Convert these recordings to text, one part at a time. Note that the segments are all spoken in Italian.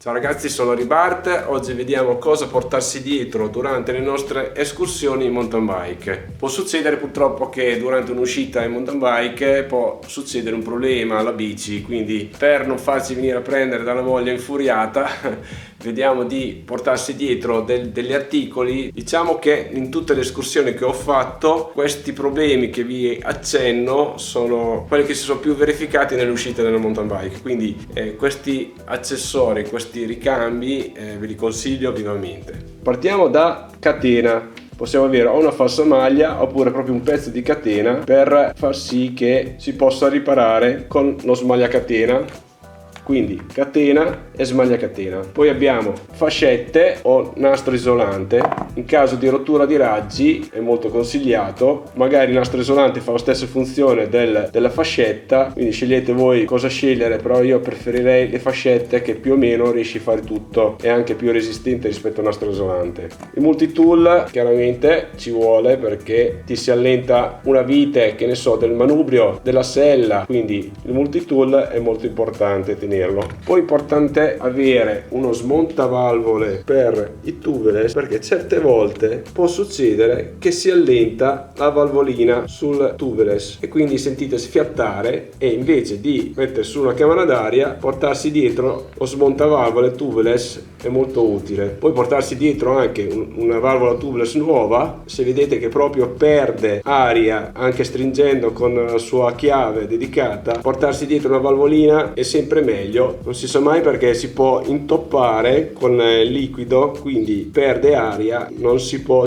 Ciao ragazzi, sono Ribart. Oggi vediamo cosa portarsi dietro durante le nostre escursioni in mountain bike. Può succedere purtroppo che durante un'uscita in mountain bike può succedere un problema alla bici, quindi per non farci venire a prendere dalla moglie infuriata vediamo di portarsi dietro degli articoli. Diciamo che in tutte le escursioni che ho fatto questi problemi che vi accenno sono quelli che si sono più verificati nelle uscite della mountain bike, quindi questi accessori, questi ricambi ve li consiglio vivamente. Partiamo da catena. Possiamo avere o una falsa maglia oppure proprio un pezzo di catena per far sì che si possa riparare con lo smagliacatena. Quindi catena e smagliacatena. Poi abbiamo fascette o nastro isolante. In caso di rottura di raggi è molto consigliato. Magari il nastro isolante fa la stessa funzione della fascetta, quindi scegliete voi cosa scegliere, però io preferirei le fascette che più o meno riesci a fare tutto, è anche più resistente rispetto al nastro isolante. Il multitool chiaramente ci vuole perché ti si allenta una vite, che ne so, del manubrio, della sella, quindi il multitool è molto importante tenerlo. Poi è importante avere uno smontavalvole per i tubeless, perché certe volte può succedere che si allenta la valvolina sul tubeless e quindi sentite sfiattare, e invece di mettere su una camera d'aria portarsi dietro lo smontavalvole tubeless è molto utile. Poi portarsi dietro anche una valvola tubeless nuova, se vedete che proprio perde aria anche stringendo con la sua chiave dedicata, portarsi dietro una valvolina è sempre meglio. Non si sa mai perché si può intoppare con il liquido, quindi perde aria,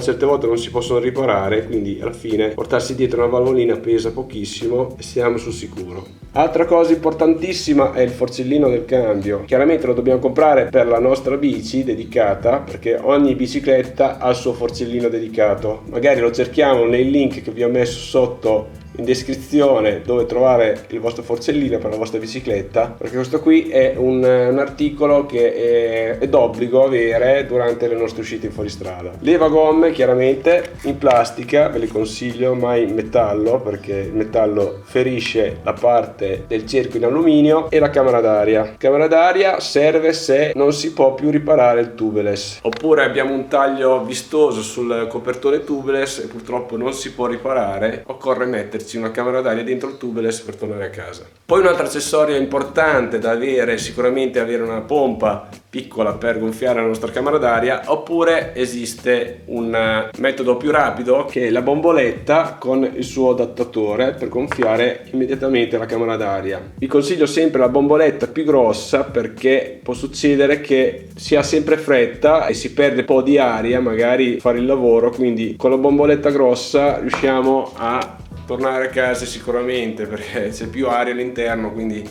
certe volte non si possono riparare, quindi alla fine portarsi dietro una valvolina pesa pochissimo e siamo sul sicuro. Altra cosa importantissima è il forcellino del cambio. Chiaramente lo dobbiamo comprare per la nostra bici dedicata, perché ogni bicicletta ha il suo forcellino dedicato. Magari lo cerchiamo nei link che vi ho messo sotto in descrizione, dove trovare il vostro forcellino per la vostra bicicletta, perché questo qui è un articolo che è d'obbligo avere durante le nostre uscite in fuoristrada. Levagomme chiaramente in plastica, ve le consiglio, mai in metallo, perché il metallo ferisce la parte del cerchio in alluminio. E la camera d'aria. Camera d'aria serve se non si può più riparare il tubeless, oppure abbiamo un taglio vistoso sul copertore tubeless e purtroppo non si può riparare, occorre metterci una camera d'aria dentro il tubeless per tornare a casa. Poi un altro accessorio importante da avere, sicuramente avere una pompa piccola per gonfiare la nostra camera d'aria, oppure esiste un metodo più rapido che è la bomboletta con il suo adattatore per gonfiare immediatamente la camera d'aria. Vi consiglio sempre la bomboletta più grossa, perché può succedere che si ha sempre fretta e si perde un po' di aria magari fare il lavoro, quindi con la bomboletta grossa riusciamo a tornare a casa sicuramente, perché c'è più aria all'interno, quindi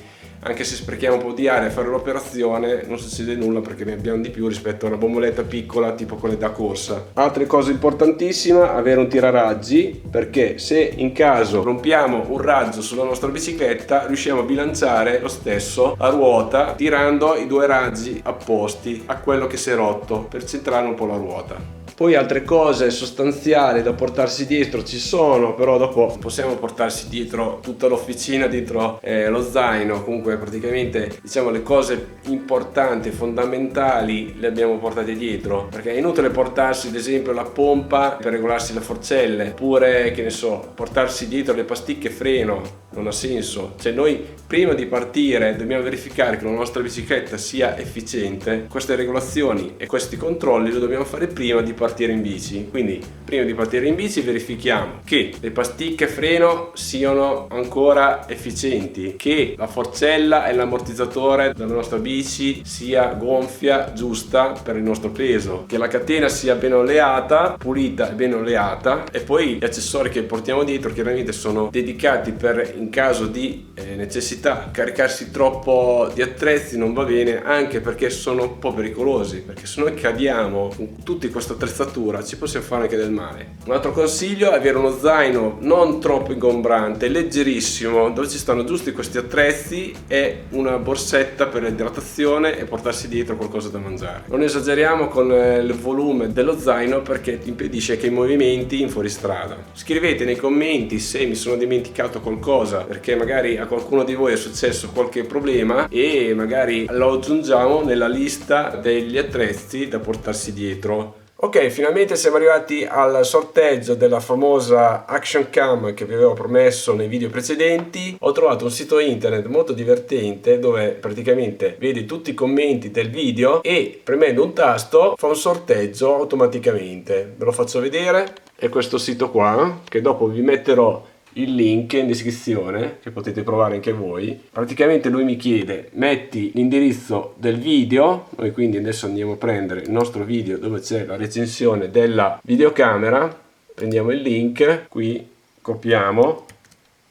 anche se sprechiamo un po' di aria a fare l'operazione non succede nulla, perché ne abbiamo di più rispetto a una bomboletta piccola tipo quelle da corsa. Altre cose importantissime: avere un tiraraggi, perché se in caso rompiamo un raggio sulla nostra bicicletta riusciamo a bilanciare lo stesso la ruota tirando i due raggi apposti a quello che si è rotto, per centrare un po' la ruota. Poi altre cose sostanziali da portarsi dietro ci sono, però dopo possiamo portarsi dietro tutta l'officina dentro lo zaino. Comunque praticamente diciamo le cose importanti, fondamentali le abbiamo portate dietro, perché è inutile portarsi ad esempio la pompa per regolarsi le forcelle, oppure che ne so, portarsi dietro le pasticche freno, non ha senso. Cioè noi prima di partire dobbiamo verificare che la nostra bicicletta sia efficiente. Queste regolazioni e questi controlli lo dobbiamo fare prima di partire in bici. Quindi prima di partire in bici verifichiamo che le pasticche freno siano ancora efficienti, che la forcella e l'ammortizzatore della nostra bici sia gonfia, giusta per il nostro peso, che la catena sia ben oleata, pulita e ben oleata. E poi gli accessori che portiamo dietro chiaramente sono dedicati per, in caso di necessità, caricarsi troppo di attrezzi non va bene, anche perché sono un po' pericolosi, perché se noi cadiamo con tutta questa attrezzatura ci possiamo fare anche del male. Un altro consiglio è avere uno zaino non troppo ingombrante, leggerissimo, dove ci stanno giusti questi attrezzi, e una borsetta per l'idratazione, e portarsi dietro qualcosa da mangiare. Non esageriamo con il volume dello zaino, perché ti impedisce che i movimenti in fuoristrada. Scrivete nei commenti se mi sono dimenticato qualcosa cosa, perché magari a qualcuno di voi è successo qualche problema e magari lo aggiungiamo nella lista degli attrezzi da portarsi dietro. Ok, finalmente siamo arrivati al sorteggio della famosa Action Cam che vi avevo promesso nei video precedenti. Ho trovato un sito internet molto divertente dove praticamente vedi tutti i commenti del video e premendo un tasto fa un sorteggio automaticamente. Ve lo faccio vedere. È questo sito qua, che dopo vi metterò il link in descrizione, che potete provare anche voi. Praticamente lui mi chiede: metti l'indirizzo del video. Noi quindi adesso andiamo a prendere il nostro video dove c'è la recensione della videocamera, prendiamo il link qui, copiamo,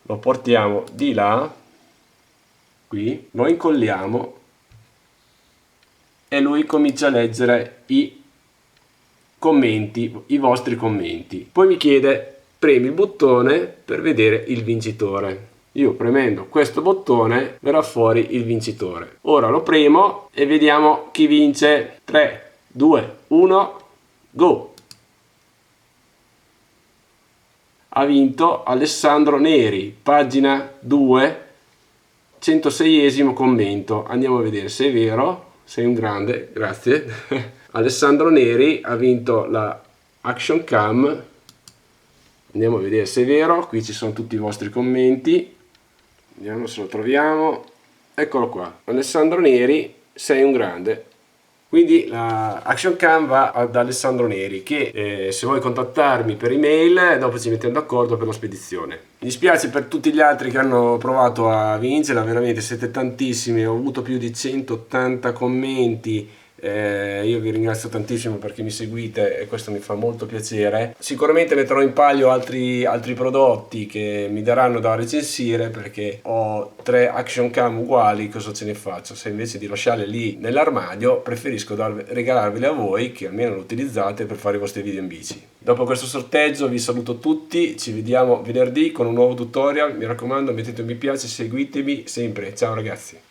lo portiamo di là, qui lo incolliamo e lui comincia a leggere i commenti, i vostri commenti. Poi mi chiede: premi il bottone per vedere il vincitore. Io premendo questo bottone verrà fuori il vincitore. Ora lo premo e vediamo chi vince. 3, 2, 1, go! Ha vinto Alessandro Neri, pagina 2, 106esimo commento. Andiamo a vedere se è vero. Sei un grande, grazie. Alessandro Neri ha vinto la Action Cam. Andiamo a vedere se è vero. Qui ci sono tutti i vostri commenti, vediamo se lo troviamo. Eccolo qua, Alessandro Neri, sei un grande. Quindi la Action Cam va ad Alessandro Neri, che se vuoi contattarmi per email dopo ci mettiamo d'accordo per la spedizione. Mi dispiace per tutti gli altri che hanno provato a vincerla, veramente siete tantissimi, ho avuto più di 180 commenti. Io vi ringrazio tantissimo perché mi seguite e questo mi fa molto piacere. Sicuramente metterò in palio altri prodotti che mi daranno da recensire, perché ho 3 Action Cam uguali. Cosa ce ne faccio? Se invece di lasciarle lì nell'armadio preferisco regalarvele a voi, che almeno lo utilizzate per fare i vostri video in bici. Dopo questo sorteggio vi saluto tutti, ci vediamo venerdì con un nuovo tutorial. Mi raccomando, mettete un mi piace, seguitemi sempre. Ciao ragazzi.